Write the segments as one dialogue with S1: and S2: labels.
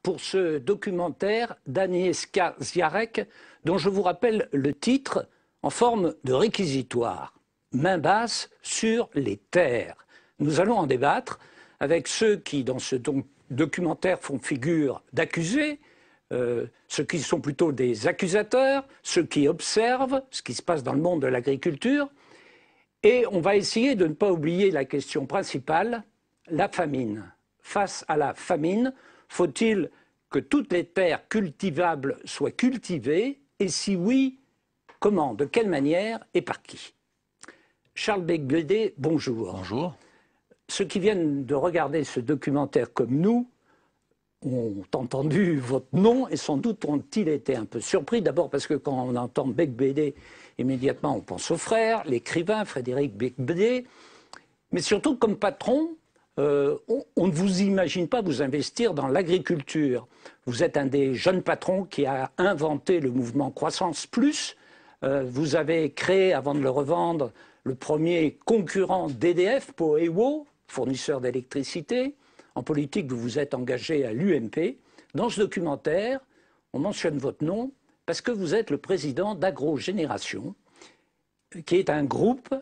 S1: pour ce documentaire d'Agnieszka Ziarek, dont je vous rappelle le titre en forme de réquisitoire. Main basse sur les terres. Nous allons en débattre avec ceux qui, dans ce documentaire, font figure d'accusés, ceux qui sont plutôt des accusateurs, ceux qui observent ce qui se passe dans le monde de l'agriculture. Et on va essayer de ne pas oublier la question principale, la famine. Face à la famine, faut-il que toutes les terres cultivables soient cultivées? Et si oui, comment, de quelle manière et par qui? Charles Beigbeder, bonjour.
S2: Bonjour. Ceux
S1: qui viennent de regarder ce documentaire comme nous ont entendu votre nom et sans doute ont-ils été un peu surpris. D'abord parce que quand on entend Beigbeder, immédiatement on pense au frère, l'écrivain Frédéric Beigbeder. Mais surtout comme patron, on ne vous imagine pas vous investir dans l'agriculture. Vous êtes un des jeunes patrons qui a inventé le mouvement Croissance Plus. Vous avez créé, avant de le revendre, le premier concurrent d'EDF, Poewo, fournisseur d'électricité. En politique, vous vous êtes engagé à l'UMP. Dans ce documentaire, on mentionne votre nom parce que vous êtes le président d'AgroGénération, qui est un groupe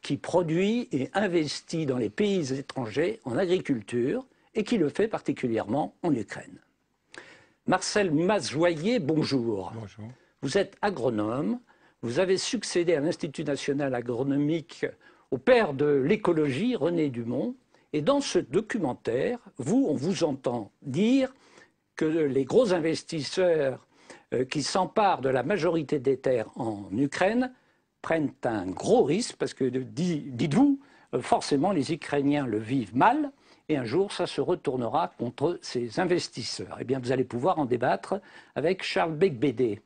S1: qui produit et investit dans les pays étrangers en agriculture et qui le fait particulièrement en Ukraine. Marcel Masjoyer, bonjour.
S2: Bonjour.
S1: Vous êtes agronome, vous avez succédé à l'Institut national agronomique au père de l'écologie, René Dumont, et dans ce documentaire, on vous entend dire que les gros investisseurs qui s'emparent de la majorité des terres en Ukraine prennent un gros risque parce que, dites-vous, forcément les Ukrainiens le vivent mal et un jour ça se retournera contre ces investisseurs. Eh bien, vous allez pouvoir en débattre avec Charles Beigbeder.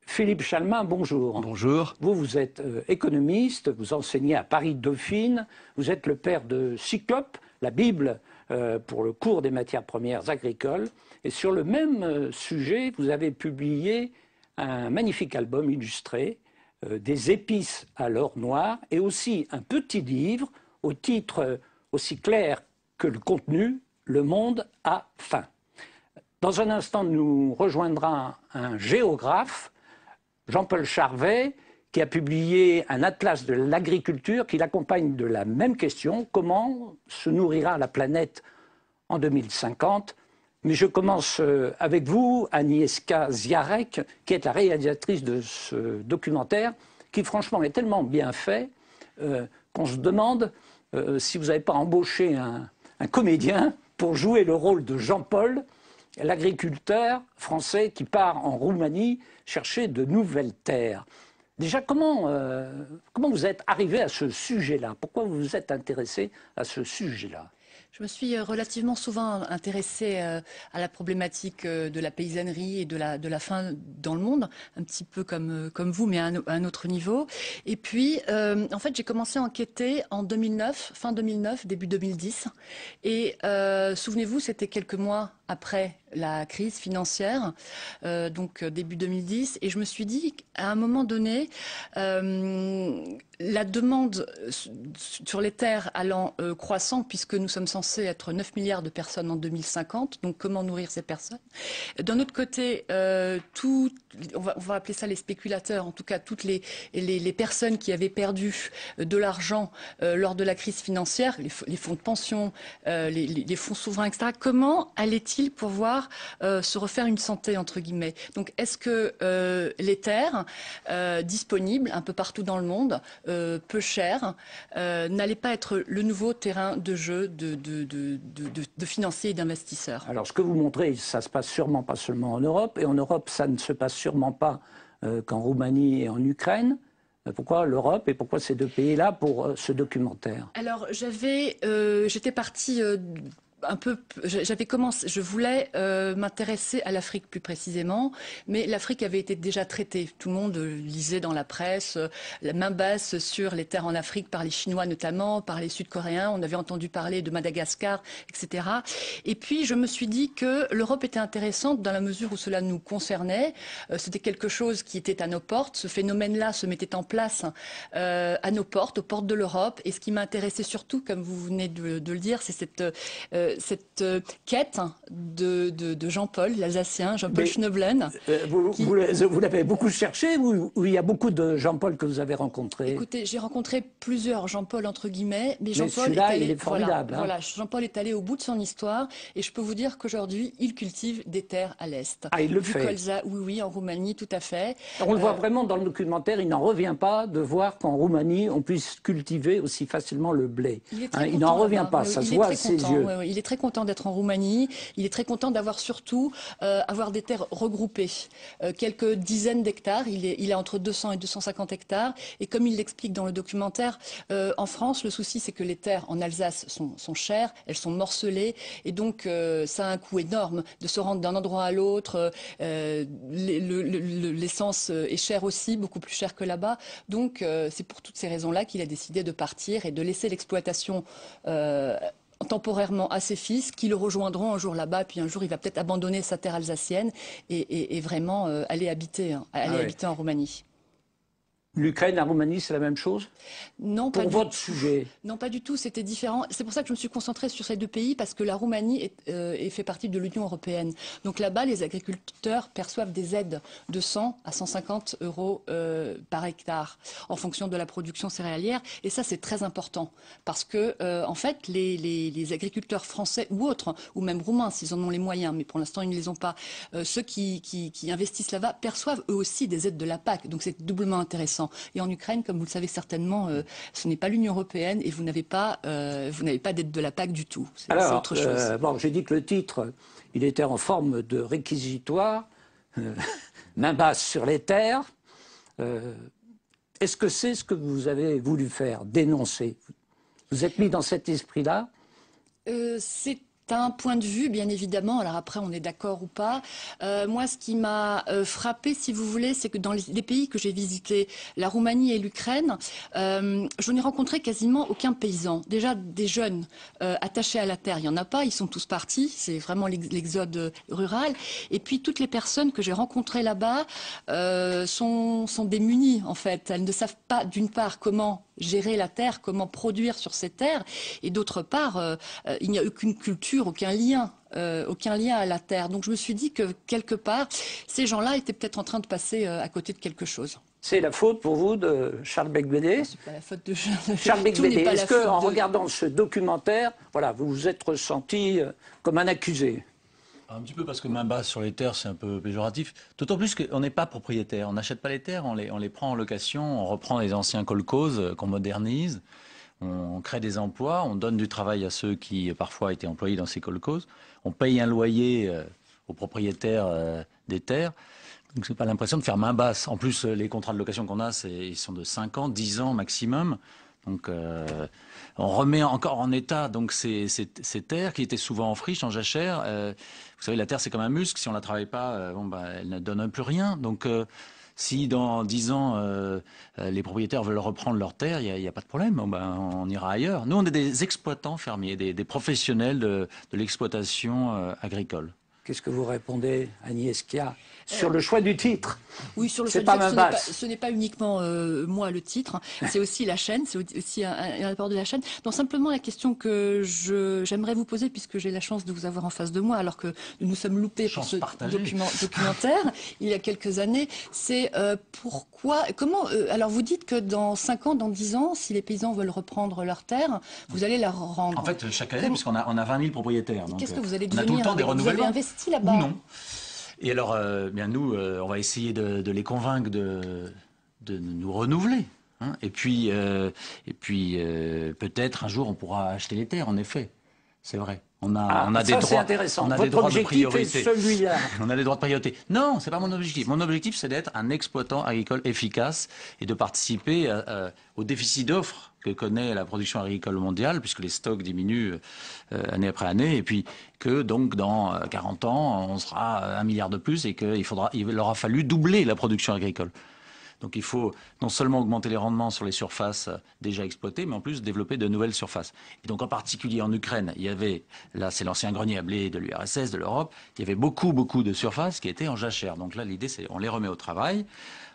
S1: Philippe Chalmin, bonjour.
S2: Bonjour.
S1: Vous êtes économiste, vous enseignez à Paris-Dauphine, vous êtes le père de Cyclope, la Bible pour le cours des matières premières agricoles. Et sur le même sujet, vous avez publié un magnifique album illustré, des épices à l'or noir, et aussi un petit livre au titre aussi clair que le contenu, Le monde a faim. Dans un instant, nous rejoindra un géographe, Jean-Paul Charvet, qui a publié un atlas de l'agriculture qui l'accompagne de la même question, comment se nourrira la planète en 2050. Mais je commence avec vous, Agnieszka Ziarek, qui est la réalisatrice de ce documentaire, qui franchement est tellement bien fait qu'on se demande si vous n'avez pas embauché un comédien pour jouer le rôle de Jean-Paul, l'agriculteur français qui part en Roumanie chercher de nouvelles terres. Déjà, comment vous êtes arrivé à ce sujet-là? Pourquoi vous vous êtes intéressé à ce sujet-là?
S3: Je me suis relativement souvent intéressée à la problématique de la paysannerie et de la faim dans le monde, un petit peu comme vous, mais à un autre niveau. Et puis, en fait, j'ai commencé à enquêter en 2009, fin 2009, début 2010. Et souvenez-vous, c'était quelques mois après la crise financière, donc début 2010, et je me suis dit qu'à un moment donné, la demande sur les terres allant croissant, puisque nous sommes censés être 9 milliards de personnes en 2050, donc comment nourrir ces personnes? D'un autre côté, on va appeler ça les spéculateurs, en tout cas toutes les personnes qui avaient perdu de l'argent lors de la crise financière, les fonds de pension, les fonds souverains, etc. Comment allait-il pouvoir se refaire une santé, entre guillemets? Donc est-ce que les terres disponibles un peu partout dans le monde, peu chères, n'allaient pas être le nouveau terrain de jeu de financiers et d'investisseurs?
S1: Alors ce que vous montrez, ça se passe sûrement pas seulement en Europe, et en Europe ça ne se passe sûrement pas qu'en Roumanie et en Ukraine. Pourquoi l'Europe et pourquoi ces deux pays-là pour ce documentaire?
S3: Alors j'étais partie un peu, j'avais commencé, je voulais m'intéresser à l'Afrique plus précisément, mais l'Afrique avait été déjà traitée. Tout le monde lisait dans la presse la main basse sur les terres en Afrique par les Chinois notamment, par les Sud-Coréens. On avait entendu parler de Madagascar, etc. Et puis je me suis dit que l'Europe était intéressante dans la mesure où cela nous concernait. C'était quelque chose qui était à nos portes. Ce phénomène-là se mettait en place à nos portes, aux portes de l'Europe. Et ce qui m'a intéressé surtout, comme vous venez de le dire, c'est cette quête de Jean-Paul, l'Alsacien, Jean-Paul Schneublen.
S1: Vous l'avez beaucoup cherché ou il y a beaucoup de Jean-Paul que vous avez rencontrés?
S3: Écoutez, j'ai rencontré plusieurs Jean-Paul entre guillemets, mais Jean-Paul
S1: celui-là, il est formidable.
S3: Voilà, Jean-Paul est allé au bout de son histoire et je peux vous dire qu'aujourd'hui, il cultive des terres à l'Est.
S1: Ah, il le
S3: du
S1: fait.
S3: colza, oui, en Roumanie, tout à fait.
S1: On le voit vraiment dans le documentaire, il n'en revient pas de voir qu'en Roumanie, on puisse cultiver aussi facilement le blé. Il n'en revient pas, ça se voit à ses yeux.
S3: Oui, il est très content d'être en Roumanie, il est très content d'avoir surtout avoir des terres regroupées, quelques dizaines d'hectares, il a entre 200 et 250 hectares, et comme il l'explique dans le documentaire, en France, le souci c'est que les terres en Alsace sont chères, elles sont morcelées, et donc ça a un coût énorme de se rendre d'un endroit à l'autre, l'essence est chère aussi, beaucoup plus chère que là-bas, donc c'est pour toutes ces raisons-là qu'il a décidé de partir et de laisser l'exploitation temporairement à ses fils qui le rejoindront un jour là-bas, puis un jour il va peut-être abandonner sa terre alsacienne et vraiment aller habiter en Roumanie.
S1: L'Ukraine, la Roumanie, c'est la même chose?
S3: Non,
S1: pour votre sujet?
S3: Non, pas du tout. C'était différent. C'est pour ça que je me suis concentrée sur ces deux pays, parce que la Roumanie fait partie de l'Union européenne. Donc là-bas, les agriculteurs perçoivent des aides de 100 à 150 euros par hectare, en fonction de la production céréalière. Et ça, c'est très important, parce que en fait, les agriculteurs français ou autres, ou même roumains, s'ils en ont les moyens, mais pour l'instant, ils ne les ont pas, ceux qui investissent là-bas perçoivent eux aussi des aides de la PAC. Donc c'est doublement intéressant. Et en Ukraine, comme vous le savez certainement, ce n'est pas l'Union européenne et vous n'avez pas d'aide de la PAC du tout. C'est autre chose.
S1: Bon, j'ai dit que le titre, il était en forme de réquisitoire, main basse sur les terres. Est-ce que c'est ce que vous avez voulu faire, dénoncer? Vous êtes mis dans cet esprit-là?
S3: C'est un point de vue, bien évidemment. Alors après, on est d'accord ou pas. Moi, ce qui m'a frappé, si vous voulez, c'est que dans les pays que j'ai visités, la Roumanie et l'Ukraine, je n'ai rencontré quasiment aucun paysan. Déjà, des jeunes attachés à la terre, il n'y en a pas. Ils sont tous partis. C'est vraiment l'exode rural. Et puis, toutes les personnes que j'ai rencontrées là-bas sont démunies, en fait. Elles ne savent pas, d'une part, comment gérer la terre, comment produire sur ces terres, et d'autre part, il n'y a aucune culture, aucun lien à la terre. Donc je me suis dit que quelque part, ces gens-là étaient peut-être en train de passer à côté de quelque chose.
S1: C'est la faute pour vous de Charles Becbédé?
S3: C'est pas la faute de
S1: Charles Becbédé. Est-ce qu'en regardant ce documentaire, voilà, vous vous êtes ressenti comme un accusé?
S2: Un petit peu parce que main basse sur les terres, c'est un peu péjoratif. D'autant plus qu'on n'est pas propriétaire. On n'achète pas les terres, on les prend en location, on reprend les anciens kolkhozes qu'on modernise, on crée des emplois, on donne du travail à ceux qui parfois étaient employés dans ces kolkhozes, on paye un loyer aux propriétaires des terres. Donc c'est pas l'impression de faire main basse. En plus, les contrats de location qu'on a, ils sont de 5 ans, 10 ans maximum. Donc on remet encore en état donc ces terres qui étaient souvent en friche, en jachère. Vous savez, la terre c'est comme un muscle, si on la travaille pas, elle ne donne plus rien. Donc si dans 10 ans les propriétaires veulent reprendre leurs terres, il n'y a pas de problème, on ira ailleurs. Nous on est des exploitants fermiers, des professionnels de l'exploitation agricole.
S1: Qu'est-ce que vous répondez, Agnès Kia, sur le choix du titre?
S3: Oui, sur le choix du titre, ce n'est pas uniquement moi le titre, c'est aussi la chaîne, c'est aussi un rapport de la chaîne. Donc simplement la question que j'aimerais vous poser, puisque j'ai la chance de vous avoir en face de moi, alors que nous nous sommes loupés pour ce documentaire il y a quelques années, c'est alors vous dites que dans 5 ans, dans 10 ans, si les paysans veulent reprendre leurs terres, vous allez leur rendre.
S2: En fait, chaque année, puisqu'on a 20 000 propriétaires.
S3: Qu'est-ce que vous allez devenir?
S2: On a tout le temps des renouvellements.
S3: Vous avez investi là-bas?
S2: Ou non. Et alors, bien nous, on va essayer de les convaincre de nous renouveler. Hein. Et puis peut-être un jour on pourra acheter les terres, en effet. C'est vrai. On a des droits.
S1: Intéressant.
S2: On a
S1: Votre
S2: des droits de
S1: objectif
S2: priorité.
S1: est celui-là.
S2: On a des droits de priorité. Non, c'est pas mon objectif. Mon objectif, c'est d'être un exploitant agricole efficace et de participer au déficit d'offres que connaît la production agricole mondiale, puisque les stocks diminuent année après année, et puis que donc dans 40 ans, on sera 1 milliard de plus et qu'il aura fallu doubler la production agricole. Donc il faut non seulement augmenter les rendements sur les surfaces déjà exploitées, mais en plus développer de nouvelles surfaces. Et donc en particulier en Ukraine, il y avait, là c'est l'ancien grenier à blé de l'URSS, de l'Europe, il y avait beaucoup de surfaces qui étaient en jachère. Donc là l'idée c'est on les remet au travail,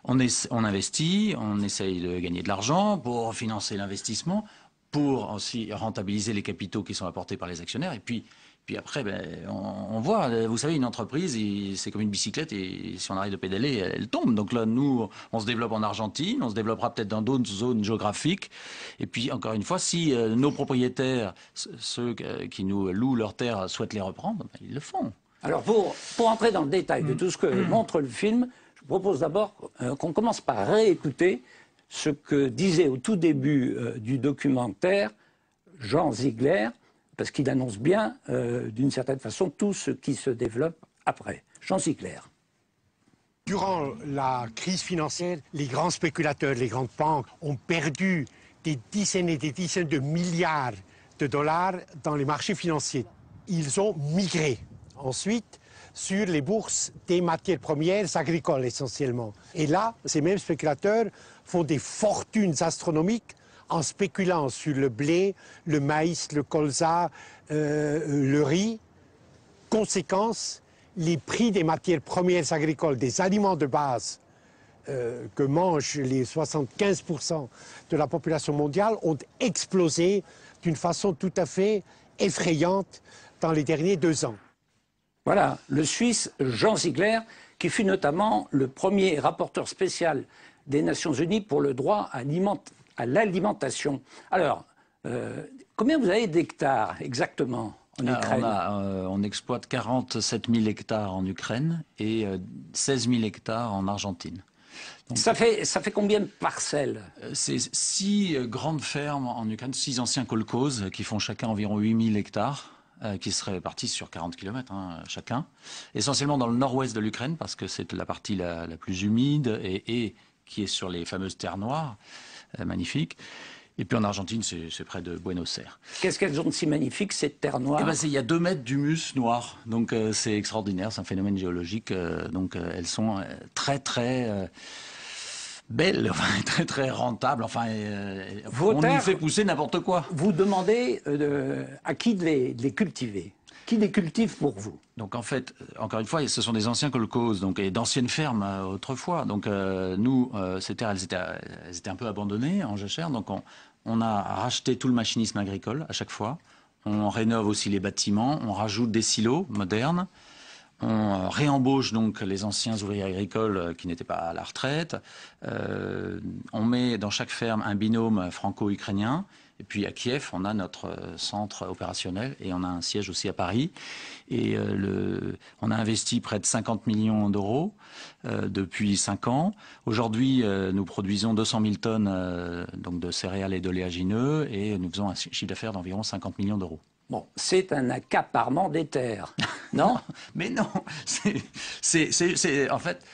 S2: on investit, on essaye de gagner de l'argent pour financer l'investissement, pour aussi rentabiliser les capitaux qui sont apportés par les actionnaires, et puis Puis après, on voit, vous savez, une entreprise, c'est comme une bicyclette et si on arrête de pédaler, elle tombe. Donc là, nous, on se développe en Argentine, on se développera peut-être dans d'autres zones géographiques. Et puis, encore une fois, si nos propriétaires, ceux qui nous louent leurs terres, souhaitent les reprendre, ils le font.
S1: Alors, pour entrer dans le détail de tout ce que montre le film, je propose d'abord qu'on commence par réécouter ce que disait au tout début du documentaire Jean Ziegler, parce qu'il annonce bien, d'une certaine façon, tout ce qui se développe après. Jean Ziegler.
S4: Durant la crise financière, les grands spéculateurs, les grandes banques ont perdu des dizaines et des dizaines de milliards de dollars dans les marchés financiers. Ils ont migré ensuite sur les bourses des matières premières agricoles essentiellement. Et là, ces mêmes spéculateurs font des fortunes astronomiques en spéculant sur le blé, le maïs, le colza, le riz. Conséquence, les prix des matières premières agricoles, des aliments de base que mangent les 75% de la population mondiale ont explosé d'une façon tout à fait effrayante dans les derniers 2 ans.
S1: Voilà, le Suisse Jean Ziegler, qui fut notamment le premier rapporteur spécial des Nations Unies pour le droit à l'alimentation. Alors, combien vous avez d'hectares exactement en Ukraine?
S2: On exploite 47 000 hectares en Ukraine et 16 000 hectares en Argentine.
S1: Donc, ça fait combien de parcelles?
S2: C'est 6 grandes fermes en Ukraine, 6 anciens kolkhozes qui font chacun environ 8 000 hectares. Qui se répartissent sur 40 km chacun, essentiellement dans le nord-ouest de l'Ukraine, parce que c'est la partie la plus humide et qui est sur les fameuses terres noires, magnifiques. Et puis en Argentine, c'est près de Buenos Aires.
S1: Qu'est-ce qu'elles ont de si magnifique, ces terres noires?
S2: Il y a 2 mètres d'humus noir, donc c'est extraordinaire, c'est un phénomène géologique. Donc elles sont très très belles, enfin, très très rentables. Enfin, on y fait pousser n'importe quoi.
S1: Vous demandez à qui de les cultiver? Qui les cultive pour vous?
S2: Donc en fait, encore une fois, ce sont des anciens kolkhozes, donc et d'anciennes fermes autrefois. Donc nous, ces terres, elles étaient un peu abandonnées en jachère. Donc on a racheté tout le machinisme agricole à chaque fois. On rénove aussi les bâtiments, on rajoute des silos modernes. On réembauche donc les anciens ouvriers agricoles qui n'étaient pas à la retraite. On met dans chaque ferme un binôme franco-ukrainien. Et puis à Kiev, on a notre centre opérationnel et on a un siège aussi à Paris. Et on a investi près de 50 millions d'euros depuis 5 ans. Aujourd'hui, nous produisons 200 000 tonnes donc de céréales et d'oléagineux et nous faisons un chiffre d'affaires d'environ 50 millions d'euros.
S1: Bon, c'est un accaparement des terres, non?
S2: Mais non, en fait,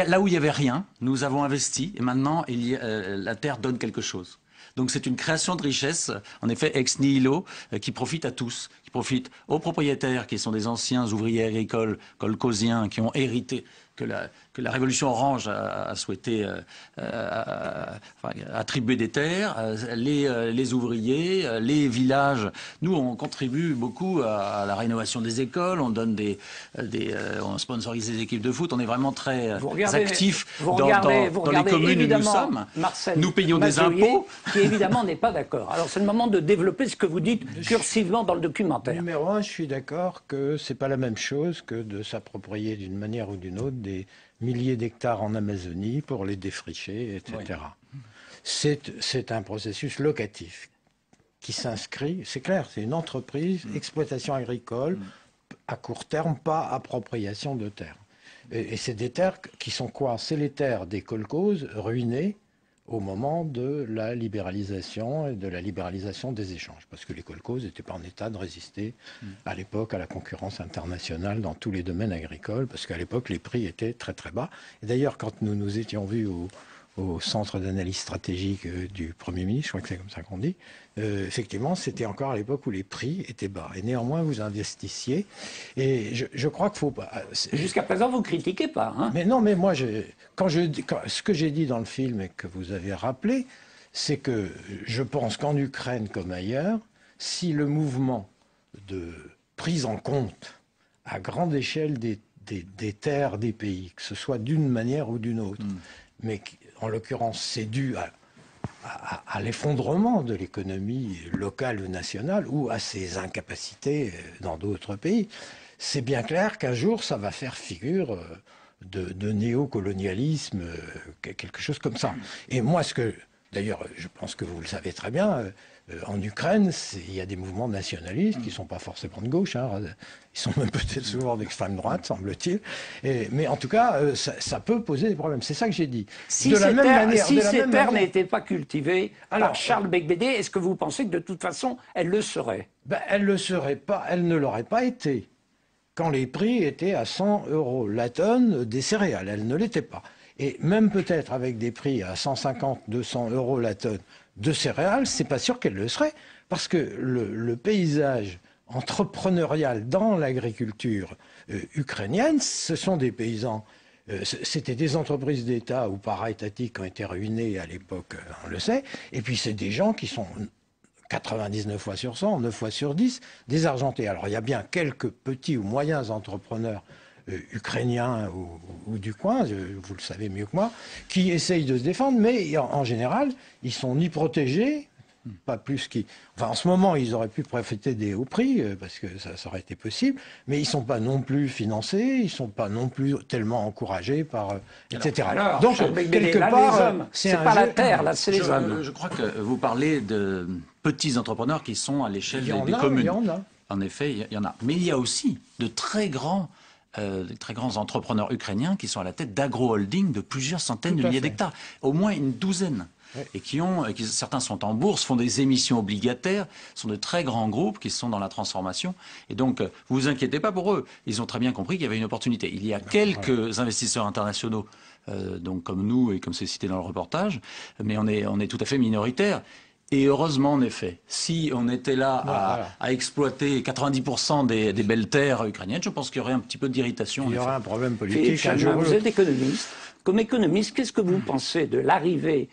S2: là où il n'y avait rien, nous avons investi et maintenant la terre donne quelque chose. Donc c'est une création de richesse, en effet ex nihilo, qui profite à tous, qui profite aux propriétaires qui sont des anciens ouvriers agricoles kolkhoziens qui ont hérité que la révolution orange a souhaité attribuer des terres, les ouvriers, les villages. Nous, on contribue beaucoup à la rénovation des écoles, on donne on sponsorise des équipes de foot, on est vraiment très actifs dans les communes où nous sommes.
S1: Marcel
S2: nous payons des impôts.
S1: Qui évidemment n'est pas d'accord. Alors c'est le moment de développer ce que vous dites cursivement dans le documentaire.
S5: Numéro 1, je suis d'accord que c'est pas la même chose que de s'approprier d'une manière ou d'une autre des milliers d'hectares en Amazonie pour les défricher, etc. Oui. C'est un processus locatif qui s'inscrit, c'est clair, c'est une entreprise, exploitation agricole, à court terme, pas appropriation de terres. Et c'est des terres qui sont quoi? C'est les terres des kolkhozes ruinées au moment de la libéralisation et de la libéralisation des échanges. Parce que les kolkhozes n'étaient pas en état de résister à l'époque à la concurrence internationale dans tous les domaines agricoles, parce qu'à l'époque, les prix étaient très très bas. Et d'ailleurs, quand nous nous étions vus au centre d'analyse stratégique du Premier ministre, je crois que c'est comme ça qu'on dit, effectivement, c'était encore à l'époque où les prix étaient bas. Et néanmoins, vous investissiez. Et je crois qu'il faut pas...
S1: Jusqu'à présent, vous ne critiquez pas. Hein?
S5: Mais non, mais moi, ce que j'ai dit dans le film et que vous avez rappelé, c'est que je pense qu'en Ukraine comme ailleurs, si le mouvement de prise en compte à grande échelle des terres des pays, que ce soit d'une manière ou d'une autre, mais en l'occurrence, c'est dû à l'effondrement de l'économie locale ou nationale ou à ses incapacités dans d'autres pays. C'est bien clair qu'un jour, ça va faire figure de néocolonialisme, quelque chose comme ça. Et moi, d'ailleurs, je pense que vous le savez très bien, en Ukraine, il y a des mouvements nationalistes qui ne sont pas forcément de gauche, hein, ils sont même peut-être souvent d'extrême droite, semble-t-il. Mais en tout cas, ça peut poser des problèmes. C'est ça que j'ai dit.
S1: Si ces terres n'étaient pas cultivées par Charles Beigbeder, est-ce que vous pensez que de toute façon, elles le seraient?
S5: Elles ne le seraient pas, elles ne l'auraient pas été quand les prix étaient à 100 € la tonne des céréales. Elles ne l'étaient pas. Et même peut-être avec des prix à 150, 200 € la tonne de céréales, c'est pas sûr qu'elles le seraient, parce que le paysage entrepreneurial dans l'agriculture ukrainienne, ce sont des paysans, c'était des entreprises d'État ou para-étatiques qui ont été ruinées à l'époque, on le sait, et puis c'est des gens qui sont 99 fois sur 100, 9 fois sur 10, désargentés. Alors il y a bien quelques petits ou moyens entrepreneurs ukrainiens ou du coin, vous le savez mieux que moi, qui essayent de se défendre, mais en général, ils sont ni protégés, pas plus qu'ils... Enfin, en ce moment, ils auraient pu profiter des hauts prix, parce que ça aurait été possible, mais ils ne sont pas non plus financés, ils ne sont pas non plus tellement encouragés par... etc.
S1: Alors,
S5: donc, quelque part,
S1: c'est pas la terre, là, c'est les hommes.
S2: Je crois que vous parlez de petits entrepreneurs qui sont à l'échelle des communes.
S5: Il y en a.
S2: En effet, il y en a. Mais il y a aussi de très grands entrepreneurs ukrainiens qui sont à la tête d'agro-holdings de plusieurs centaines de milliers d'hectares, au moins une douzaine. Et certains sont en bourse, font des émissions obligataires, sont de très grands groupes qui sont dans la transformation. Et donc, vous vous inquiétez pas pour eux. Ils ont très bien compris qu'il y avait une opportunité. Il y a quelques investisseurs internationaux, donc comme nous et comme c'est cité dans le reportage, mais on est tout à fait minoritaire. Et heureusement, en effet, si on était là à exploiter 90% des belles terres ukrainiennes, je pense qu'il y aurait un petit peu d'irritation.
S5: Il y aurait un problème politique.
S1: Vous êtes économiste. Comme économiste, qu'est-ce que vous pensez de l'arrivée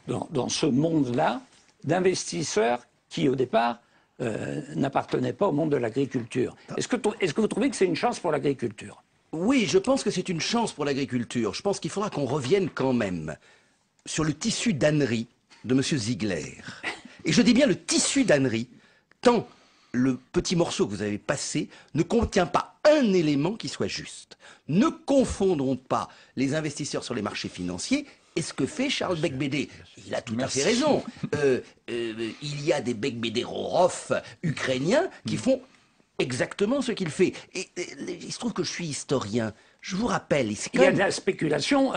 S1: dans ce monde-là d'investisseurs qui, au départ, n'appartenaient pas au monde de l'agriculture? Est-ce que vous trouvez que c'est une chance pour l'agriculture?
S6: Oui, je pense que c'est une chance pour l'agriculture. Je pense qu'il faudra qu'on revienne quand même sur le tissu d'ânerie de M. Ziegler. Et je dis bien le tissu d'ânerie, tant le petit morceau que vous avez passé ne contient pas un élément qui soit juste. Ne confondons pas les investisseurs sur les marchés financiers et ce que fait Charles Beigbeder. Il a tout à fait raison. Il y a des Beigbederov ukrainiens qui font exactement ce qu'il fait. Et il se trouve que je suis historien. Je vous rappelle...
S1: Il y a de la spéculation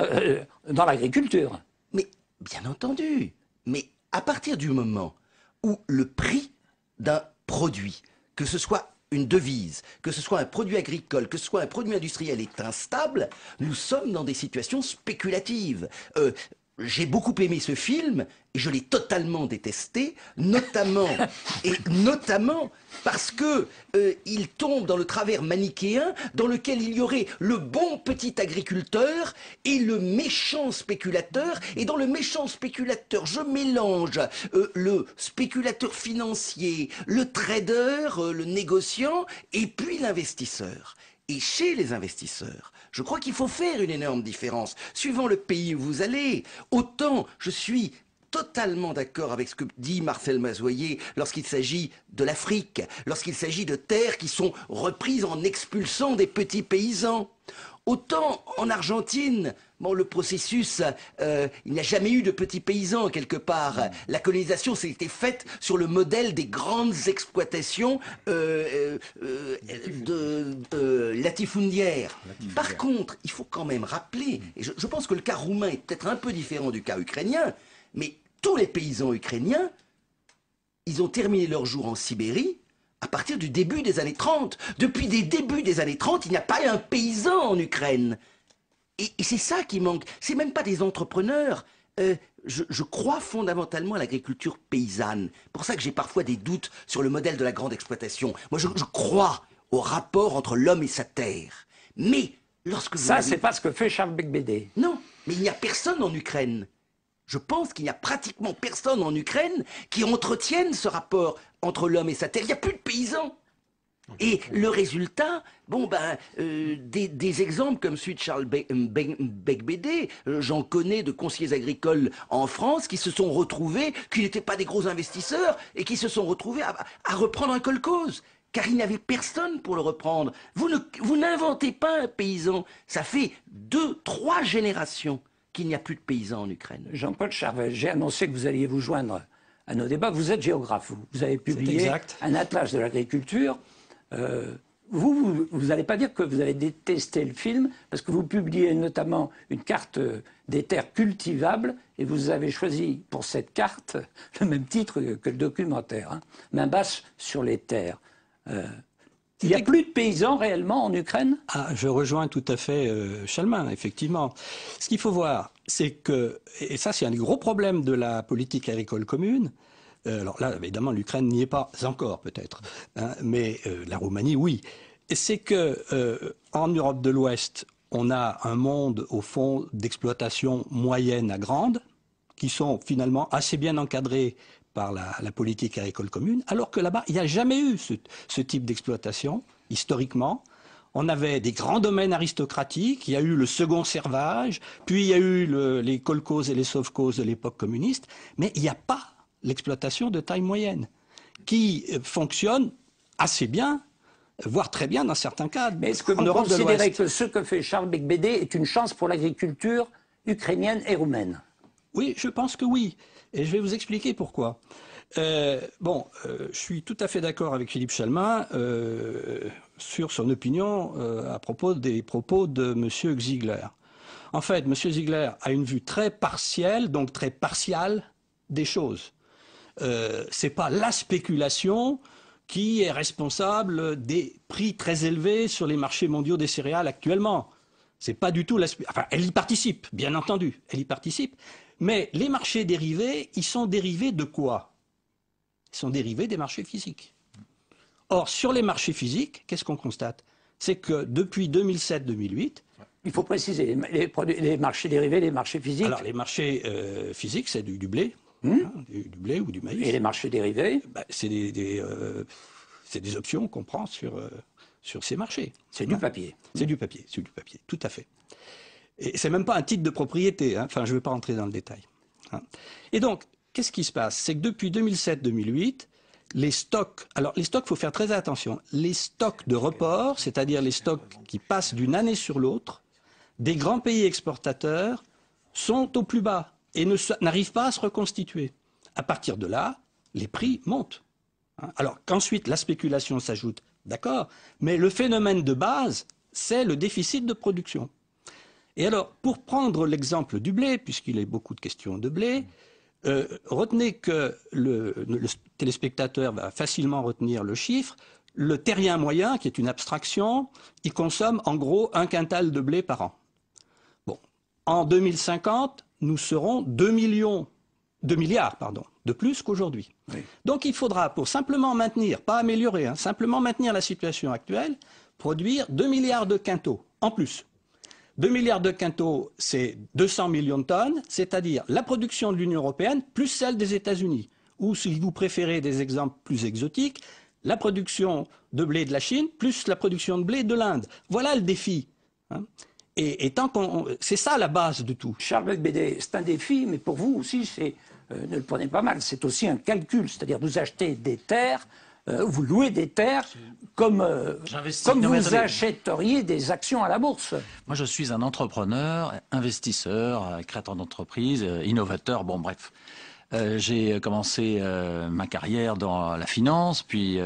S1: dans l'agriculture.
S6: Mais, bien entendu. Mais à partir du moment où le prix d'un produit, que ce soit une devise, que ce soit un produit agricole, que ce soit un produit industriel est instable, nous sommes dans des situations spéculatives. J'ai beaucoup aimé ce film et je l'ai totalement détesté, notamment parce que il tombe dans le travers manichéen dans lequel il y aurait le bon petit agriculteur et le méchant spéculateur, et dans le méchant spéculateur je mélange le spéculateur financier, le trader, le négociant et puis l'investisseur. Et chez les investisseurs, je crois qu'il faut faire une énorme différence. Suivant le pays où vous allez, autant je suis totalement d'accord avec ce que dit Marcel Mazoyer lorsqu'il s'agit de l'Afrique, lorsqu'il s'agit de terres qui sont reprises en expulsant des petits paysans. Autant en Argentine, bon, le processus, il n'y a jamais eu de petits paysans quelque part. La colonisation s'était faite sur le modèle des grandes exploitations latifundiaires. Par contre, il faut quand même rappeler, et je pense que le cas roumain est peut-être un peu différent du cas ukrainien, mais tous les paysans ukrainiens, ils ont terminé leur jour en Sibérie à partir du début des années 30. Depuis des débuts des années 30, il n'y a pas un paysan en Ukraine. Et c'est ça qui manque. C'est même pas des entrepreneurs. Je crois fondamentalement à l'agriculture paysanne. C'est pour ça que j'ai parfois des doutes sur le modèle de la grande exploitation. Moi, je crois au rapport entre l'homme et sa terre. Mais lorsque vous...
S1: Ça, c'est pas ce que fait Charles Beigbeder.
S6: Non, mais il n'y a personne en Ukraine. Je pense qu'il n'y a pratiquement personne en Ukraine qui entretienne ce rapport entre l'homme et sa terre. Il n'y a plus de paysans. Et le résultat, des exemples comme celui de Charles Becbédé, j'en connais de conseillers agricoles en France qui se sont retrouvés, qui n'étaient pas des gros investisseurs, et qui se sont retrouvés à reprendre un kolkhoz, car il n'y avait personne pour le reprendre. Vous n'inventez pas un paysan, ça fait 2-3 générations qu'il n'y a plus de paysans en Ukraine.
S1: Jean-Paul Charvel, j'ai annoncé que vous alliez vous joindre à nos débats. Vous êtes géographe, vous avez publié un atlas de l'agriculture. Vous n'allez pas dire que vous avez détesté le film, parce que vous publiez notamment une carte des terres cultivables, et vous avez choisi pour cette carte le même titre que le documentaire, hein, Main basse sur les terres. Il n'y a plus de paysans réellement en Ukraine ?
S7: Je rejoins tout à fait Chalmin, effectivement. Ce qu'il faut voir, c'est que, et ça c'est un des gros problèmes de la politique agricole commune, alors là, évidemment, l'Ukraine n'y est pas encore, peut-être, hein, mais la Roumanie, oui. C'est que en Europe de l'Ouest, on a un monde, au fond, d'exploitation moyenne à grande, qui sont finalement assez bien encadrés par la politique agricole commune, alors que là-bas, il n'y a jamais eu ce type d'exploitation, historiquement. On avait des grands domaines aristocratiques, il y a eu le second servage, puis il y a eu les kolkhozes et les sovkhozes de l'époque communiste, mais il n'y a pas l'exploitation de taille moyenne, qui fonctionne assez bien, voire très bien dans certains cas.
S1: Mais est-ce que vous considérez que ce que fait Charles Becbédé est une chance pour l'agriculture ukrainienne et roumaine ?
S7: Oui, je pense que oui. Et je vais vous expliquer pourquoi. Je suis tout à fait d'accord avec Philippe Chalmin sur son opinion à propos des propos de M. Ziegler. En fait, M. Ziegler a une vue très partielle, donc très partiale des choses. C'est pas la spéculation qui est responsable des prix très élevés sur les marchés mondiaux des céréales actuellement. C'est pas du tout enfin, elle y participe, bien entendu, elle y participe. Mais les marchés dérivés, ils sont dérivés de quoi? Ils sont dérivés des marchés physiques. Or, sur les marchés physiques, qu'est-ce qu'on constate? C'est que depuis 2007-2008...
S1: Il faut préciser, les marchés dérivés, les marchés physiques...
S7: Alors, les marchés physiques, c'est du blé, du blé ou du maïs.
S1: Et les marchés dérivés?
S7: C'est des options qu'on prend sur ces marchés.
S1: C'est du papier.
S7: C'est du papier, tout à fait. Et c'est même pas un titre de propriété, hein. Enfin, je ne vais pas rentrer dans le détail. Hein. Et donc, qu'est-ce qui se passe? C'est que depuis 2007-2008, les stocks, alors les stocks, il faut faire très attention, les stocks de report, c'est-à-dire les stocks qui passent d'une année sur l'autre, des grands pays exportateurs sont au plus bas et n'arrivent pas à se reconstituer. À partir de là, les prix montent. Hein. Alors qu'ensuite la spéculation s'ajoute, d'accord, mais le phénomène de base, c'est le déficit de production. Et alors, pour prendre l'exemple du blé, puisqu'il est beaucoup de questions de blé, retenez que le téléspectateur va facilement retenir le chiffre. Le terrien moyen, qui est une abstraction, il consomme en gros 1 quintal de blé par an. Bon, en 2050, nous serons 2 milliards de plus qu'aujourd'hui. Oui. Donc il faudra, pour simplement maintenir, pas améliorer, hein, simplement maintenir la situation actuelle, produire 2 milliards de quintaux en plus. 2 milliards de quintaux, c'est 200 millions de tonnes, c'est-à-dire la production de l'Union européenne plus celle des États-Unis. Ou, si vous préférez des exemples plus exotiques, la production de blé de la Chine plus la production de blé de l'Inde. Voilà le défi. Hein. Et tant c'est ça la base de tout.
S1: Charles Becbédé, c'est un défi, mais pour vous aussi, ne le prenez pas mal, c'est aussi un calcul. C'est-à-dire vous achetez des terres, vous louez des terres comme vous achèteriez des actions à la bourse.
S2: Moi, je suis un entrepreneur, investisseur, créateur d'entreprise, innovateur, bon bref. J'ai commencé ma carrière dans la finance, puis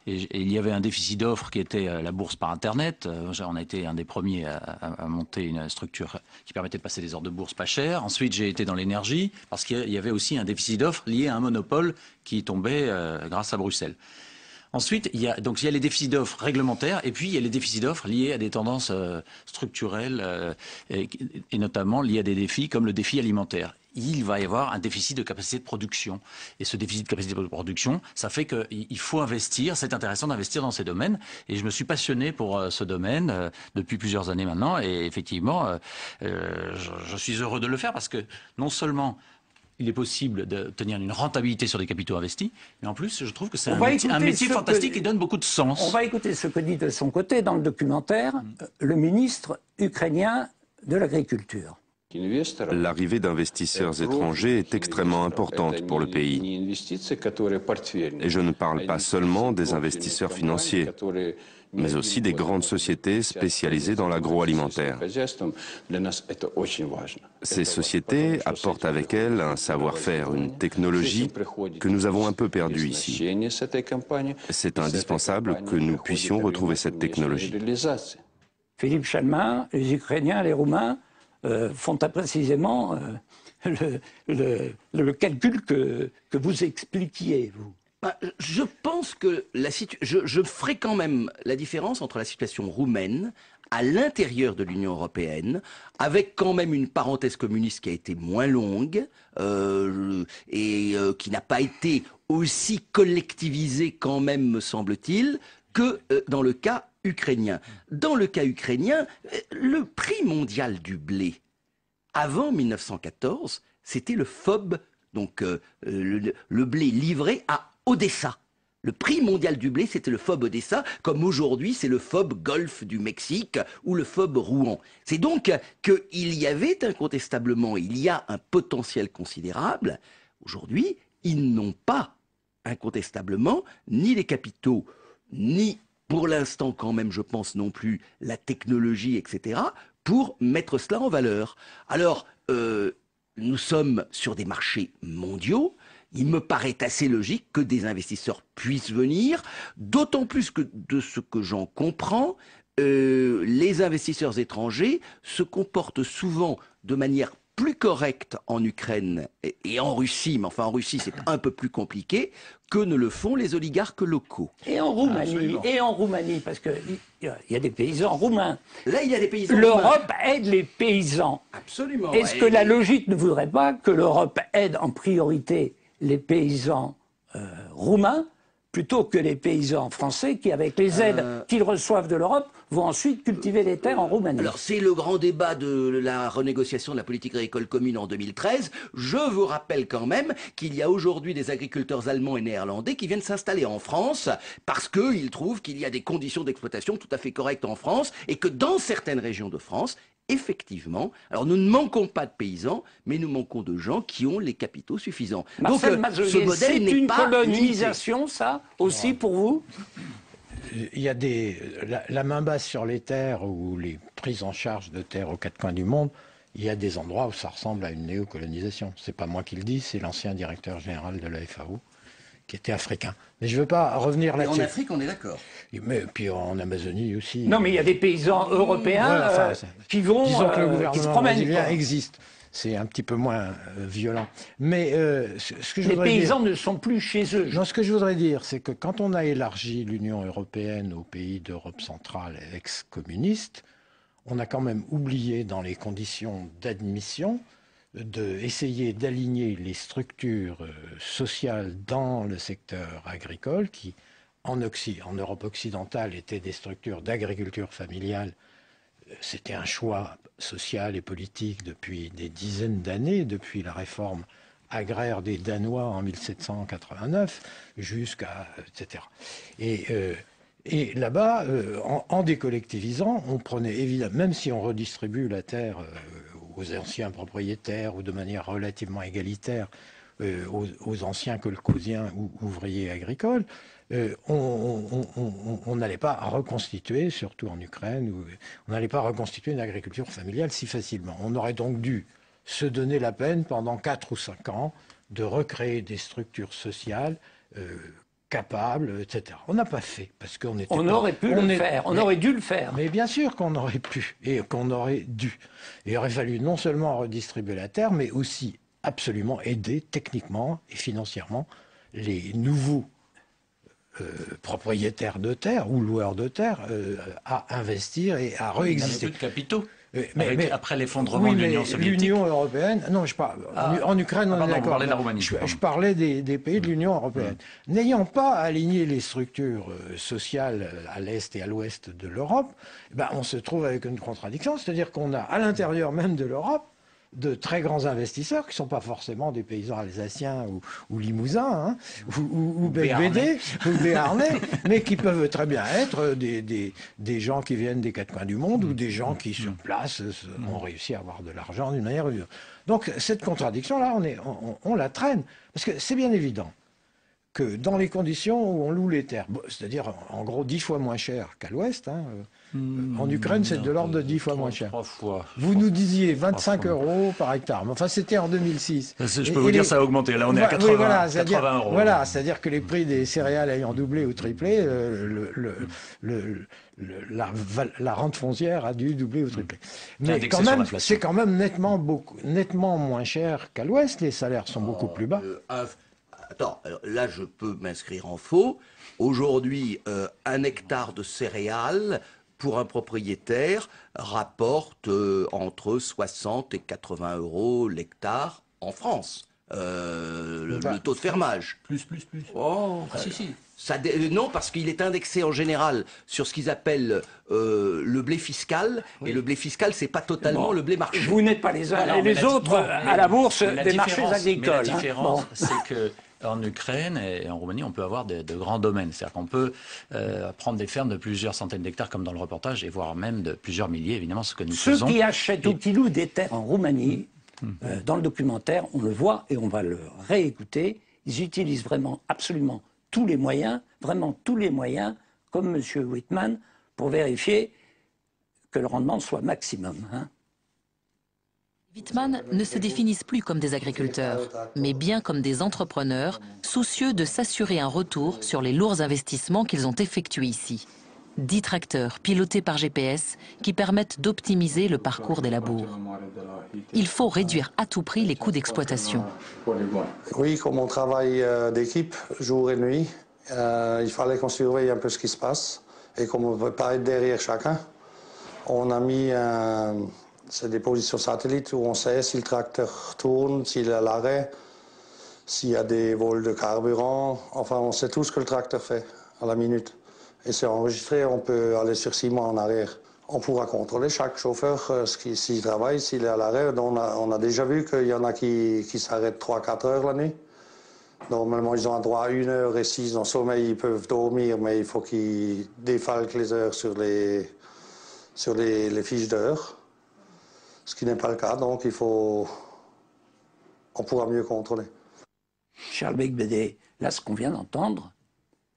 S2: il y avait un déficit d'offres qui était la bourse par Internet. On a été un des premiers à monter une structure qui permettait de passer des ordres de bourse pas chers. Ensuite, j'ai été dans l'énergie, parce qu'il y avait aussi un déficit d'offres lié à un monopole qui tombait grâce à Bruxelles. Ensuite, il y a les déficits d'offres réglementaires et puis il y a les déficits d'offres liés à des tendances structurelles et notamment liés à des défis comme le défi alimentaire. Il va y avoir un déficit de capacité de production. Et ce déficit de capacité de production, ça fait qu'il faut investir, c'est intéressant d'investir dans ces domaines. Et je me suis passionné pour ce domaine depuis plusieurs années maintenant. Et effectivement, je suis heureux de le faire parce que non seulement il est possible d'obtenir une rentabilité sur des capitaux investis, mais en plus, je trouve que c'est un métier fantastique qui donne beaucoup de sens.
S1: On va écouter ce que dit de son côté dans le documentaire le ministre ukrainien de l'Agriculture.
S8: L'arrivée d'investisseurs étrangers est extrêmement importante pour le pays. Et je ne parle pas seulement des investisseurs financiers, mais aussi des grandes sociétés spécialisées dans l'agroalimentaire. Ces sociétés apportent avec elles un savoir-faire, une technologie que nous avons un peu perdue ici. C'est indispensable que nous puissions retrouver cette technologie.
S1: Philippe Chalmin, les Ukrainiens, les Roumains font précisément le calcul que vous expliquiez, vous.
S6: Je pense que je ferai quand même la différence entre la situation roumaine à l'intérieur de l'Union européenne, avec quand même une parenthèse communiste qui a été moins longue et qui n'a pas été aussi collectivisée quand même, me semble-t-il, que dans le cas ukrainien. Dans le cas ukrainien, le prix mondial du blé, avant 1914, c'était le FOB, donc le blé livré à Odessa. Le prix mondial du blé, c'était le FOB Odessa, comme aujourd'hui, c'est le FOB Golfe du Mexique ou le FOB Rouen. C'est donc qu'il y avait incontestablement, il y a un potentiel considérable. Aujourd'hui, ils n'ont pas incontestablement ni les capitaux, ni pour l'instant quand même, je pense non plus, la technologie, etc., pour mettre cela en valeur. Alors, nous sommes sur des marchés mondiaux. Il me paraît assez logique que des investisseurs puissent venir, d'autant plus que de ce que j'en comprends, les investisseurs étrangers se comportent souvent de manière plus correcte en Ukraine et en Russie, mais enfin en Russie c'est un peu plus compliqué, que ne le font les oligarques locaux.
S1: Et en Roumanie, parce qu'il y a des paysans roumains.
S6: Là, il y a des paysans
S1: L'Europe aide les paysans.
S6: Absolument.
S1: Est-ce que la logique ne voudrait pas que l'Europe aide en priorité les paysans roumains plutôt que les paysans français qui, avec les aides qu'ils reçoivent de l'Europe, vont ensuite cultiver les terres en Roumanie?
S6: Alors, c'est le grand débat de la renégociation de la politique agricole commune en 2013. Je vous rappelle quand même qu'il y a aujourd'hui des agriculteurs allemands et néerlandais qui viennent s'installer en France parce qu'ils trouvent qu'il y a des conditions d'exploitation tout à fait correctes en France et que dans certaines régions de France, effectivement, alors nous ne manquons pas de paysans, mais nous manquons de gens qui ont les capitaux suffisants.
S1: Marcel Mazelier,
S6: ce modèle
S1: c'est
S6: n'est
S1: une
S6: pas
S1: colonisation, ça, aussi pour vous?
S5: Il y a la main basse sur les terres ou les prises en charge de terres aux quatre coins du monde. Il y a des endroits où ça ressemble à une néocolonisation. C'est pas moi qui le dis, c'est l'ancien directeur général de la FAO qui était africain. Mais je ne veux pas revenir là-dessus.
S6: En Afrique, on est d'accord.
S5: Mais puis en Amazonie aussi.
S1: Non, mais il y a des paysans européens qui vont,
S5: disons que le
S1: qui se
S5: gouvernement
S1: promènent.
S5: brésilien existe. C'est un petit peu moins violent. Mais ce que je
S1: les
S5: voudrais
S1: paysans
S5: dire,
S1: ne sont plus chez eux.
S5: non, ce que je voudrais dire, c'est que quand on a élargi l'Union européenne aux pays d'Europe centrale ex-communistes, on a quand même oublié dans les conditions d'admission d'essayer d'aligner les structures sociales dans le secteur agricole qui, en Europe occidentale, étaient des structures d'agriculture familiale. C'était un choix social et politique depuis des dizaines d'années, depuis la réforme agraire des Danois en 1789 jusqu'à etc. Et là-bas, en décollectivisant, on prenait évidemment, même si on redistribue la terre aux anciens propriétaires ou de manière relativement égalitaire aux anciens colcosiens ou ouvriers agricoles, on n'allait pas reconstituer, surtout en Ukraine, on n'allait pas reconstituer une agriculture familiale si facilement. On aurait donc dû se donner la peine pendant 4 ou 5 ans de recréer des structures sociales capables, etc. On n'a pas fait parce qu'on était.
S1: On aurait pu le faire. On aurait dû le faire.
S5: Mais bien sûr qu'on aurait pu et qu'on aurait dû. Il aurait fallu non seulement redistribuer la terre, mais aussi absolument aider techniquement et financièrement les nouveaux propriétaires de terre ou loueurs de terre à investir et à réexister.
S2: Il n'y avait plus de capitaux.
S5: Mais
S2: après l'effondrement de l'Union soviétique.
S5: L'Union européenne, non, je parle. En Ukraine, on est d'accord. Je parlais des pays de l'Union européenne. N'ayant pas aligné les structures sociales à l'est et à l'ouest de l'Europe, on se trouve avec une contradiction, c'est-à-dire qu'on a à l'intérieur même de l'Europe de très grands investisseurs qui ne sont pas forcément des paysans alsaciens ou limousins, hein, ou belvédés, ou béarnais, mais qui peuvent très bien être des gens qui viennent des quatre coins du monde ou des gens qui, sur place, ont réussi à avoir de l'argent d'une manière ou d'une autre. Donc cette contradiction-là, on la traîne, parce que c'est bien évident que dans les conditions où on loue les terres, c'est-à-dire en gros 10 fois moins cher qu'à l'ouest, hein, en Ukraine c'est de l'ordre de 10 fois moins cher.
S2: 3 fois.
S5: Vous nous disiez 25 € par hectare, mais enfin c'était en 2006.
S2: Je peux vous dire ça a augmenté, là on est à 80,
S5: oui, voilà,
S2: 80 €.
S5: Voilà, c'est-à-dire que les prix des céréales ayant doublé ou triplé, la rente foncière a dû doubler ou tripler. Mais quand même, c'est quand même nettement moins cher qu'à l'ouest, les salaires sont beaucoup plus bas.
S6: Attends, alors là je peux m'inscrire en faux. Aujourd'hui, 1 hectare de céréales pour un propriétaire rapporte entre 60 et 80 € l'hectare en France. Le taux de fermage.
S2: Plus.
S6: Oh, si. Non, parce qu'il est indexé en général sur ce qu'ils appellent le blé fiscal. Oui. Et le blé fiscal, c'est pas totalement le blé marché.
S1: Vous n'êtes pas les uns et les autres à la bourse des marchés agricoles.
S2: Mais la différence, c'est que en Ukraine et en Roumanie, on peut avoir de grands domaines. C'est-à-dire qu'on peut prendre des fermes de plusieurs centaines d'hectares, comme dans le reportage, et voire même de plusieurs milliers, évidemment, ce que nous faisons.
S1: Ceux qui achètent ou qui louent des terres en Roumanie, dans le documentaire, on le voit et on va le réécouter, ils utilisent vraiment absolument tous les moyens, comme M. Whitman, pour vérifier que le rendement soit maximum. Hein.
S9: Wittmann ne se définissent plus comme des agriculteurs, mais bien comme des entrepreneurs, soucieux de s'assurer un retour sur les lourds investissements qu'ils ont effectués ici. 10 tracteurs pilotés par GPS qui permettent d'optimiser le parcours des labours. Il faut réduire à tout prix les coûts d'exploitation.
S10: Oui, comme on travaille d'équipe, jour et nuit, il fallait qu'on surveille un peu ce qui se passe. Et comme on ne peut pas être derrière chacun, on a mis c'est des positions satellites où on sait si le tracteur tourne, s'il est à l'arrêt, s'il y a des vols de carburant. Enfin, on sait tout ce que le tracteur fait à la minute. Et c'est enregistré, on peut aller sur 6 mois en arrière. On pourra contrôler chaque chauffeur s'il travaille, s'il est à l'arrêt. On a déjà vu qu'il y en a qui s'arrêtent 3-4 heures la nuit. Normalement, ils ont un droit à 1 heure et s'ils ont sommeil, ils peuvent dormir, mais il faut qu'ils défalquent les heures sur les fiches d'heures. Ce qui n'est pas le cas, donc on pourra mieux contrôler.
S1: Charles Becbédé, là, ce qu'on vient d'entendre,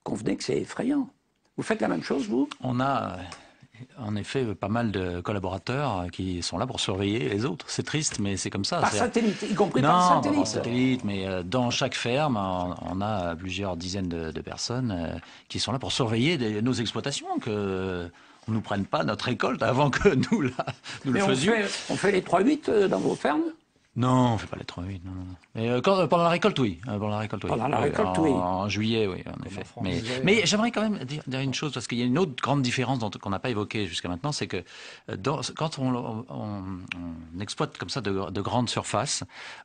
S1: convenez que c'est effrayant. Vous faites la même chose, vous?
S2: On a en effet pas mal de collaborateurs qui sont là pour surveiller les autres. C'est triste, mais c'est comme ça.
S1: Par satellite, y compris par satellite?
S2: Non, pas par satellite, mais dans chaque ferme, on a plusieurs dizaines de personnes qui sont là pour surveiller nos exploitations, que on ne nous prenne pas notre récolte avant que nous le faisions.
S1: On fait les 3-8 dans vos fermes?
S2: Non, on ne fait pas les 3-8. Non. Mais pendant la récolte, oui. Pendant la récolte, oui. En juillet, oui, en effet. Mais j'aimerais quand même dire une chose, parce qu'il y a une autre grande différence qu'on n'a pas évoquée jusqu'à maintenant, c'est que quand on exploite comme ça de grandes surfaces,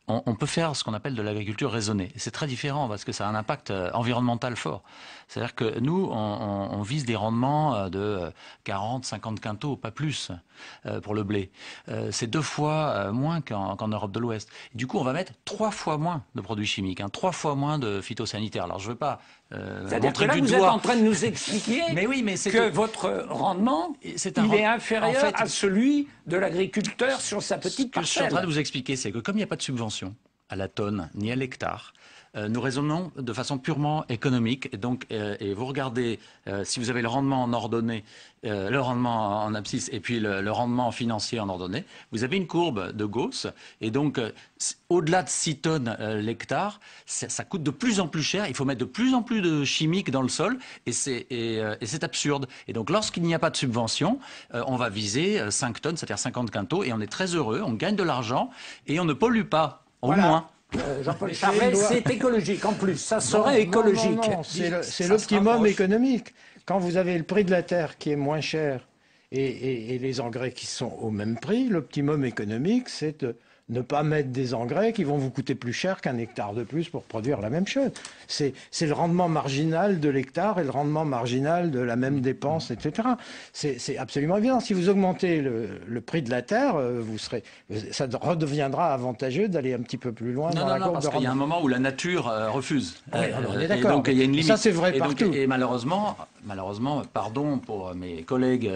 S2: on peut faire ce qu'on appelle de l'agriculture raisonnée. C'est très différent, parce que ça a un impact environnemental fort. C'est-à-dire que nous, on vise des rendements de 40-50 quintaux, pas plus, pour le blé. C'est 2 fois moins qu'en Europe de l'Ouest. Du coup, on va mettre 3 fois moins de produits chimiques, 3 fois moins de phytosanitaires. Alors, je ne veux pas
S1: montrer du doigt. Vous êtes en train de nous expliquer que votre rendement est inférieur à celui de l'agriculteur sur sa petite parcelle.
S2: Ce que je suis en train de vous expliquer, c'est que comme il n'y a pas de subvention à la tonne ni à l'hectare, nous raisonnons de façon purement économique. Et donc, et vous regardez, si vous avez le rendement en ordonnée, le rendement en abscisse et puis le rendement financier en ordonnée, vous avez une courbe de Gauss. Et donc, au-delà de 6 tonnes l'hectare, ça coûte de plus en plus cher. Il faut mettre de plus en plus de chimiques dans le sol. Et c'est absurde. Et donc, lorsqu'il n'y a pas de subvention, on va viser 5 tonnes, c'est-à-dire 50 quintaux. Et on est très heureux, on gagne de l'argent et on ne pollue pas, au moins.
S1: Jean-Paul Charvet, c'est écologique en plus, ça serait écologique.
S5: Non, c'est l'optimum économique. Quand vous avez le prix de la terre qui est moins cher et les engrais qui sont au même prix, l'optimum économique, c'est de ne pas mettre des engrais qui vont vous coûter plus cher qu'un hectare de plus pour produire la même chose. C'est le rendement marginal de l'hectare et le rendement marginal de la même dépense, etc. C'est absolument évident. Si vous augmentez le prix de la terre, ça redeviendra avantageux d'aller un petit peu plus loin dans la courbe de rendement.
S2: Parce qu'il y a un moment où la nature refuse.
S5: Oui, on est d'accord.
S2: Donc il y a une limite.
S5: Ça, c'est vrai partout.
S2: Et malheureusement, pardon pour mes collègues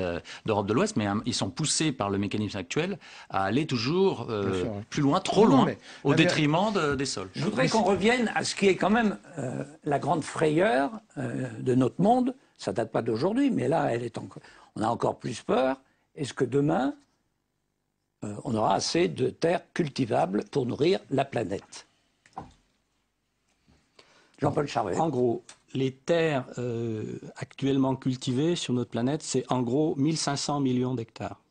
S2: d'Europe de l'Ouest, mais ils sont poussés par le mécanisme actuel à aller toujours plus loin, trop loin, au détriment des sols.
S1: Je voudrais qu'on revienne à ce qui est quand même la grande frayeur de notre monde. Ça date pas d'aujourd'hui, mais là, on a encore plus peur. Est-ce que demain, on aura assez de terres cultivables pour nourrir la planète? Jean-Paul Charvet.
S7: En gros, les terres actuellement cultivées sur notre planète, c'est en gros 1500 millions d'hectares.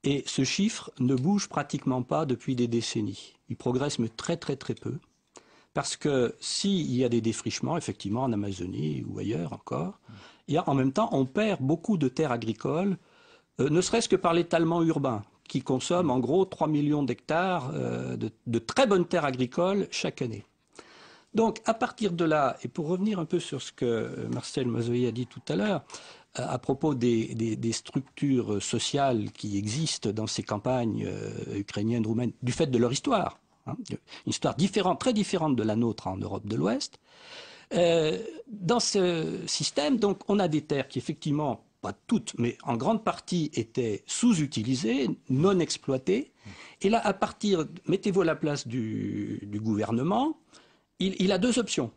S7: Et ce chiffre ne bouge pratiquement pas depuis des décennies. Il progresse, mais très très très peu. Parce que s'il y a des défrichements, effectivement, en Amazonie ou ailleurs encore, en même temps, on perd beaucoup de terres agricoles, ne serait-ce que par l'étalement urbain, qui consomme en gros 3 millions d'hectares de très bonnes terres agricoles chaque année. Donc, à partir de là, et pour revenir un peu sur ce que Marcel Mazoyer a dit tout à l'heure, à propos des structures sociales qui existent dans ces campagnes ukrainiennes, roumaines, du fait de leur histoire, une histoire différente, très différente de la nôtre en Europe de l'Ouest. Dans ce système, donc, on a des terres qui, effectivement, pas toutes, mais en grande partie, étaient sous-utilisées, non exploitées. Et là, à partir, mettez-vous à la place du gouvernement, il a deux options.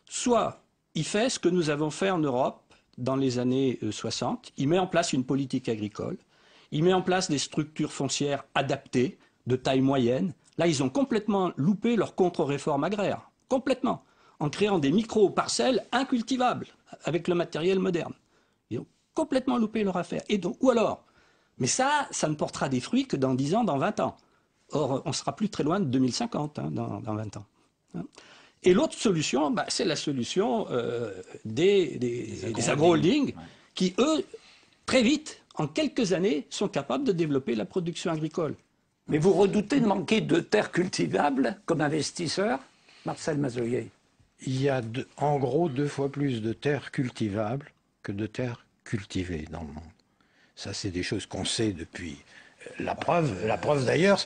S7: Soit il fait ce que nous avons fait en Europe dans les années 60, il met en place une politique agricole, il met en place des structures foncières adaptées, de taille moyenne. Là, ils ont complètement loupé leur contre-réforme agraire, complètement, en créant des micro-parcelles incultivables avec le matériel moderne. Ils ont complètement loupé leur affaire. Et donc, ou alors, mais ça ne portera des fruits que dans 10 ans, dans 20 ans. Or, on sera plus très loin de 2050, dans 20 ans. Et l'autre solution, c'est la solution des agro-holdings qui, eux, très vite, en quelques années, sont capables de développer la production agricole.
S1: Mais vous redoutez de manquer de terres cultivables comme investisseur, Marcel Mazoyer?
S5: Il y a en gros 2 fois plus de terres cultivables que de terres cultivées dans le monde. Ça, c'est des choses qu'on sait depuis... La preuve d'ailleurs.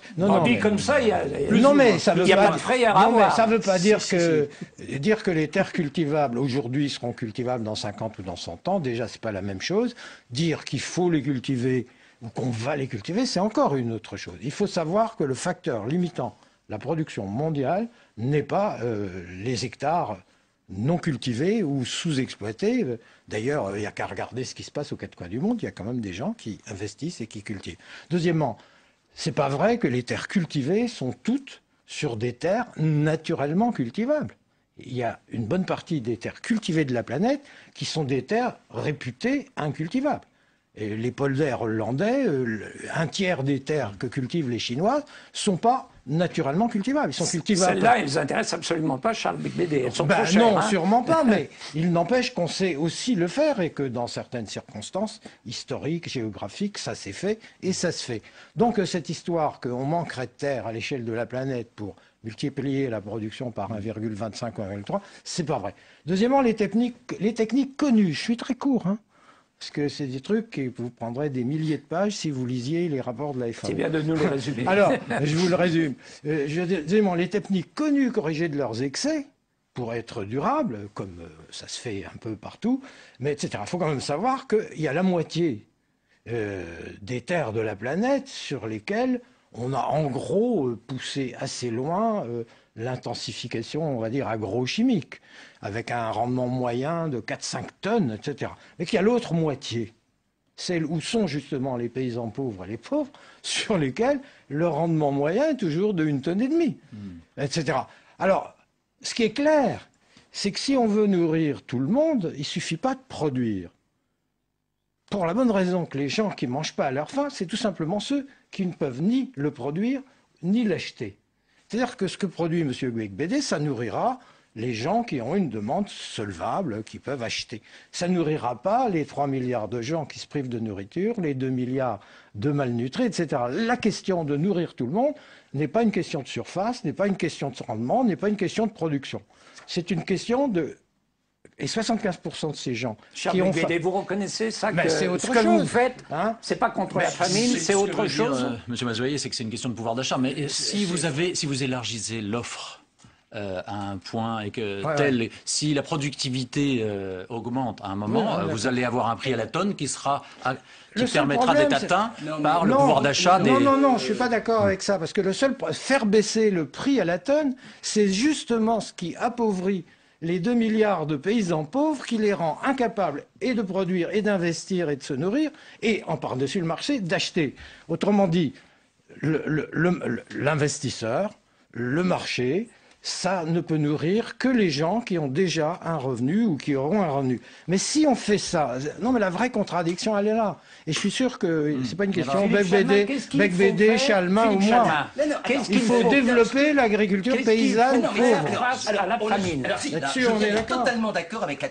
S1: Dit comme ça, il y a.
S5: Non, mais ça veut
S1: pas de frayeur à avoir.
S5: Ça ne veut pas dire que les terres cultivables aujourd'hui seront cultivables dans 50 ou dans 100 ans. Déjà, c'est pas la même chose. Dire qu'il faut les cultiver ou qu'on va les cultiver, c'est encore une autre chose. Il faut savoir que le facteur limitant la production mondiale n'est pas les hectares non cultivés ou sous-exploités. D'ailleurs, il n'y a qu'à regarder ce qui se passe aux 4 coins du monde. Il y a quand même des gens qui investissent et qui cultivent. Deuxièmement, c'est pas vrai que les terres cultivées sont toutes sur des terres naturellement cultivables. Il y a une bonne partie des terres cultivées de la planète qui sont des terres réputées incultivables. Et les polders hollandais, un tiers des terres que cultivent les Chinois ne sont pas naturellement cultivables. Ils sont cultivables.
S1: Celles-là, elles n'intéressent absolument pas Charles Bicbédé. Elles sont trop chères.
S5: Non, sûrement pas, mais il n'empêche qu'on sait aussi le faire et que dans certaines circonstances historiques, géographiques, ça s'est fait et ça se fait. Donc cette histoire qu'on manquerait de terre à l'échelle de la planète pour multiplier la production par 1,25 ou 1,3, c'est pas vrai. Deuxièmement, les techniques connues. Je suis très court, parce que c'est des trucs qui vous prendraient des milliers de pages si vous lisiez les rapports de la FAO.
S1: C'est bien de nous les résumer.
S5: Alors, je vous le résume. Les techniques connues corrigées de leurs excès pour être durables, comme ça se fait un peu partout, mais etc. Il faut quand même savoir qu'il y a la moitié des terres de la planète sur lesquelles on a en gros poussé assez loin l'intensification, on va dire, agrochimique, avec un rendement moyen de 4-5 tonnes, etc. Mais qu'il y a l'autre moitié, celle où sont justement les paysans pauvres et les pauvres, sur lesquels le rendement moyen est toujours de 1,5 tonne, etc. Alors, ce qui est clair, c'est que si on veut nourrir tout le monde, il ne suffit pas de produire. Pour la bonne raison que les gens qui ne mangent pas à leur faim, c'est tout simplement ceux qui ne peuvent ni le produire, ni l'acheter. C'est-à-dire que ce que produit M. Bicbédé, ça nourrira les gens qui ont une demande solvable, qui peuvent acheter. Ça ne nourrira pas les 3 milliards de gens qui se privent de nourriture, les 2 milliards de malnutris, etc. La question de nourrir tout le monde n'est pas une question de surface, n'est pas une question de rendement, n'est pas une question de production. C'est une question de... Et 75% de ces gens
S1: qui ont... Vous reconnaissez ça, que
S5: c'est autre
S1: ce que
S5: chose.
S1: vous faites, c'est pas contre la famine, c'est autre chose.
S2: Monsieur Mazoyer, c'est que c'est une question de pouvoir d'achat. Mais si vous élargissez l'offre à un point et que si la productivité augmente à un moment, vous allez avoir un prix à la tonne qui permettra d'être atteint par le pouvoir d'achat des...
S5: Non, je suis pas d'accord avec ça, parce que faire baisser le prix à la tonne, c'est justement ce qui appauvrit les 2 milliards de paysans pauvres, qui les rend incapables et de produire, et d'investir, et de se nourrir, et en par-dessus le marché, d'acheter. Autrement dit, l'investisseur, le marché, ça ne peut nourrir que les gens qui ont déjà un revenu ou qui auront un revenu. Mais si on fait ça... Non, mais la vraie contradiction, elle est là. Et je suis sûr que c'est pas une question Becbédé, Chalmin ou moi. Il faut développer l'agriculture paysanne pauvre.
S6: Face à la famine. Je suis totalement d'accord avec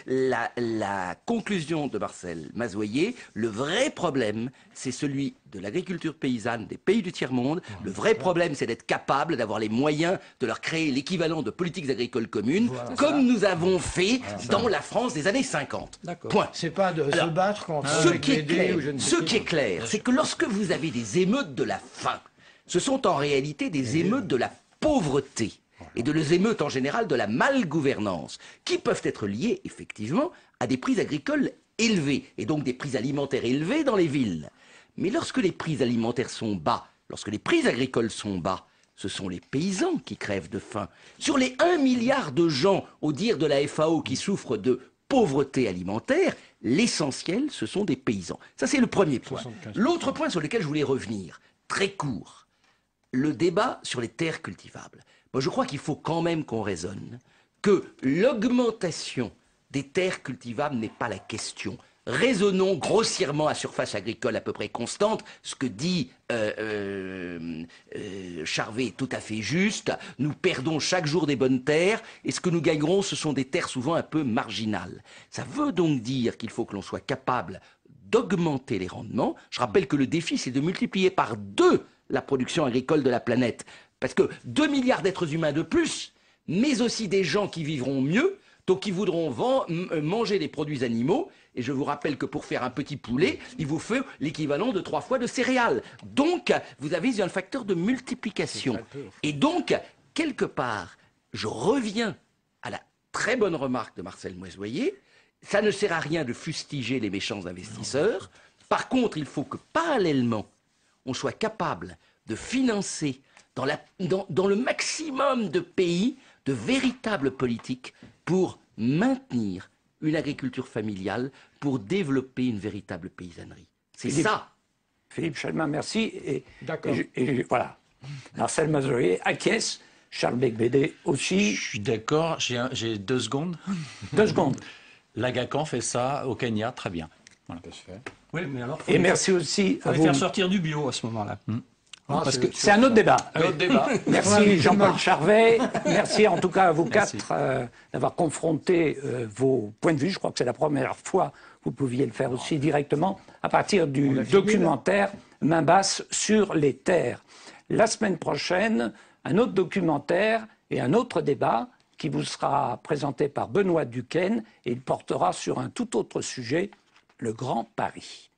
S6: la conclusion de Marcel Mazoyer. Le vrai problème, c'est celui de l'agriculture paysanne des pays du tiers-monde. Le vrai problème, c'est d'être capable d'avoir les moyens de leur créer l'équivalent de politiques agricoles communes, comme nous avons fait dans la France des années 50. Point.
S5: C'est pas de se battre contre
S6: ce qui est clair, c'est que lorsque vous avez des émeutes de la faim, ce sont en réalité des émeutes de la pauvreté et des émeutes en général de la malgouvernance, qui peuvent être liées effectivement à des prix agricoles élevés et donc des prix alimentaires élevés dans les villes. Mais lorsque les prix alimentaires sont bas, lorsque les prix agricoles sont bas, ce sont les paysans qui crèvent de faim. Sur les 1 milliard de gens, au dire de la FAO, qui souffrent de pauvreté alimentaire, l'essentiel, ce sont des paysans. Ça, c'est le premier point. L'autre point sur lequel je voulais revenir, très court, le débat sur les terres cultivables. Moi, je crois qu'il faut quand même qu'on raisonne que l'augmentation des terres cultivables n'est pas la question. Raisonnons grossièrement à surface agricole à peu près constante. Ce que dit Charvet est tout à fait juste. Nous perdons chaque jour des bonnes terres et ce que nous gagnerons, ce sont des terres souvent un peu marginales. Ça veut donc dire qu'il faut que l'on soit capable d'augmenter les rendements. Je rappelle que le défi, c'est de multiplier par 2 la production agricole de la planète. Parce que 2 milliards d'êtres humains de plus, mais aussi des gens qui vivront mieux, donc qui voudront manger des produits animaux. Et je vous rappelle que pour faire un petit poulet, il vous faut l'équivalent de 3 fois de céréales. Donc, vous avez un facteur de multiplication. Et donc, quelque part, je reviens à la très bonne remarque de Marcel Mazoyer, ça ne sert à rien de fustiger les méchants investisseurs. Par contre, il faut que parallèlement, on soit capable de financer dans le maximum de pays de véritables politiques pour maintenir une agriculture familiale, pour développer une véritable paysannerie. C'est ça.
S1: Philippe Chalmin, merci.
S5: D'accord.
S1: Et voilà. Marcel Mazoyer acquiesce. Charles Becbédé aussi.
S2: Je suis d'accord. J'ai 2 secondes.
S1: 2 secondes.
S2: L'Agacan fait ça au Kenya, très bien.
S7: Voilà. Oui, mais alors,
S1: et merci aussi
S7: à vous. Faire sortir du bio à ce moment-là.
S1: Parce que c'est un autre débat. Merci Jean-Paul Charvet. Merci en tout cas à vous 4 d'avoir confronté vos points de vue. Je crois que c'est la première fois que vous pouviez le faire aussi directement à partir du documentaire Main basse sur les terres. La semaine prochaine, un autre documentaire et un autre débat qui vous sera présenté par Benoît Duquesne et il portera sur un tout autre sujet, le Grand Paris.